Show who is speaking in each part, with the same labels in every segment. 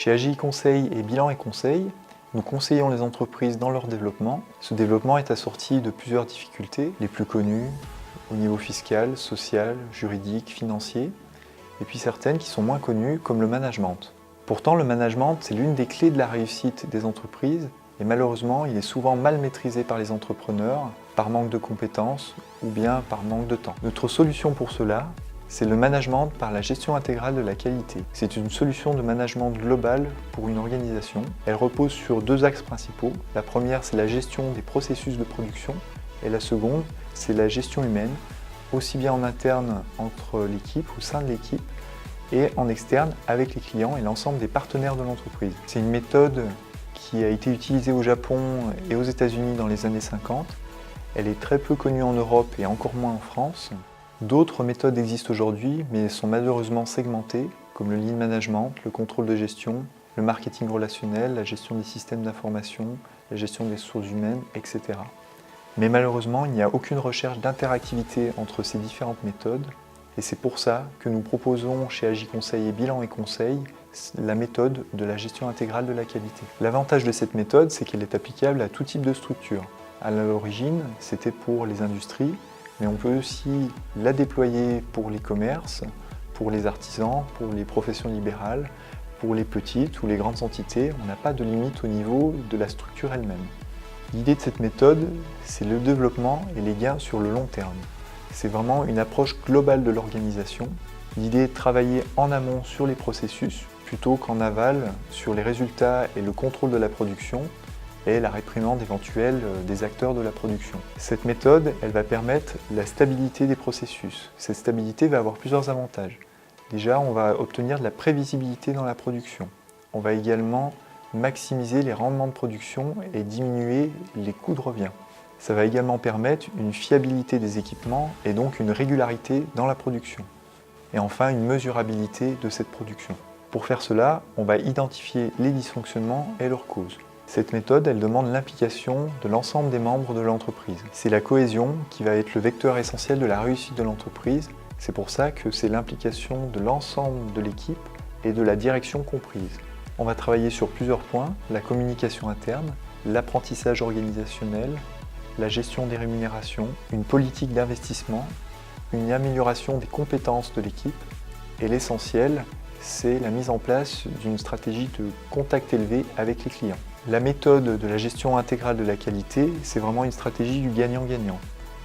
Speaker 1: Chez AGI Conseil et Bilan et Conseil, nous conseillons les entreprises dans leur développement. Ce développement est assorti de plusieurs difficultés, les plus connues au niveau fiscal, social, juridique, financier, et puis certaines qui sont moins connues comme le management. Pourtant, le management, c'est l'une des clés de la réussite des entreprises et malheureusement, il est souvent mal maîtrisé par les entrepreneurs, par manque de compétences ou bien par manque de temps. Notre solution pour cela, c'est le management par la gestion intégrale de la qualité. C'est une solution de management globale pour une organisation. Elle repose sur deux axes principaux. La première, c'est la gestion des processus de production et la seconde, c'est la gestion humaine, aussi bien en interne entre l'équipe, au sein de l'équipe, et en externe avec les clients et l'ensemble des partenaires de l'entreprise. C'est une méthode qui a été utilisée au Japon et aux États-Unis dans les années 50. Elle est très peu connue en Europe et encore moins en France. D'autres méthodes existent aujourd'hui, mais sont malheureusement segmentées, comme le lean management, le contrôle de gestion, le marketing relationnel, la gestion des systèmes d'information, la gestion des ressources humaines, etc. Mais malheureusement, il n'y a aucune recherche d'interactivité entre ces différentes méthodes, et c'est pour ça que nous proposons chez AGI Conseil et Bilan et Conseil la méthode de la gestion intégrale de la qualité. L'avantage de cette méthode, c'est qu'elle est applicable à tout type de structure. À l'origine, c'était pour les industries, mais on peut aussi la déployer pour les commerces, pour les artisans, pour les professions libérales, pour les petites ou les grandes entités. On n'a pas de limite au niveau de la structure elle-même. L'idée de cette méthode, c'est le développement et les gains sur le long terme. C'est vraiment une approche globale de l'organisation. L'idée est de travailler en amont sur les processus plutôt qu'en aval sur les résultats et le contrôle de la production et la réprimande éventuelle des acteurs de la production. Cette méthode, elle va permettre la stabilité des processus. Cette stabilité va avoir plusieurs avantages. Déjà, on va obtenir de la prévisibilité dans la production. On va également maximiser les rendements de production et diminuer les coûts de revient. Ça va également permettre une fiabilité des équipements et donc une régularité dans la production. Et enfin, une mesurabilité de cette production. Pour faire cela, on va identifier les dysfonctionnements et leurs causes. Cette méthode, elle demande l'implication de l'ensemble des membres de l'entreprise. C'est la cohésion qui va être le vecteur essentiel de la réussite de l'entreprise. C'est pour ça que c'est l'implication de l'ensemble de l'équipe et de la direction comprise. On va travailler sur plusieurs points, la communication interne, l'apprentissage organisationnel, la gestion des rémunérations, une politique d'investissement, une amélioration des compétences de l'équipe et l'essentiel, c'est la mise en place d'une stratégie de contact élevé avec les clients. La méthode de la gestion intégrale de la qualité, c'est vraiment une stratégie du gagnant-gagnant.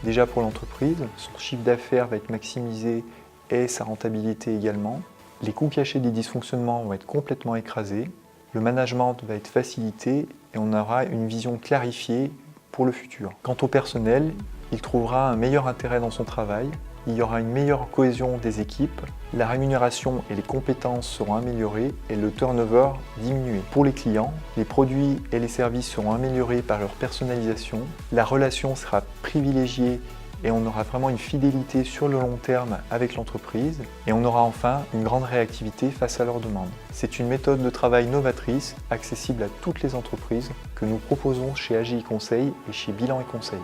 Speaker 1: Déjà pour l'entreprise, son chiffre d'affaires va être maximisé et sa rentabilité également. Les coûts cachés des dysfonctionnements vont être complètement écrasés. Le management va être facilité et on aura une vision clarifiée pour le futur. Quant au personnel, il trouvera un meilleur intérêt dans son travail, il y aura une meilleure cohésion des équipes, la rémunération et les compétences seront améliorées et le turnover diminué. Pour les clients, les produits et les services seront améliorés par leur personnalisation, la relation sera privilégiée et on aura vraiment une fidélité sur le long terme avec l'entreprise et on aura enfin une grande réactivité face à leurs demandes. C'est une méthode de travail novatrice, accessible à toutes les entreprises que nous proposons chez AGI Conseil et chez Bilan et Conseil.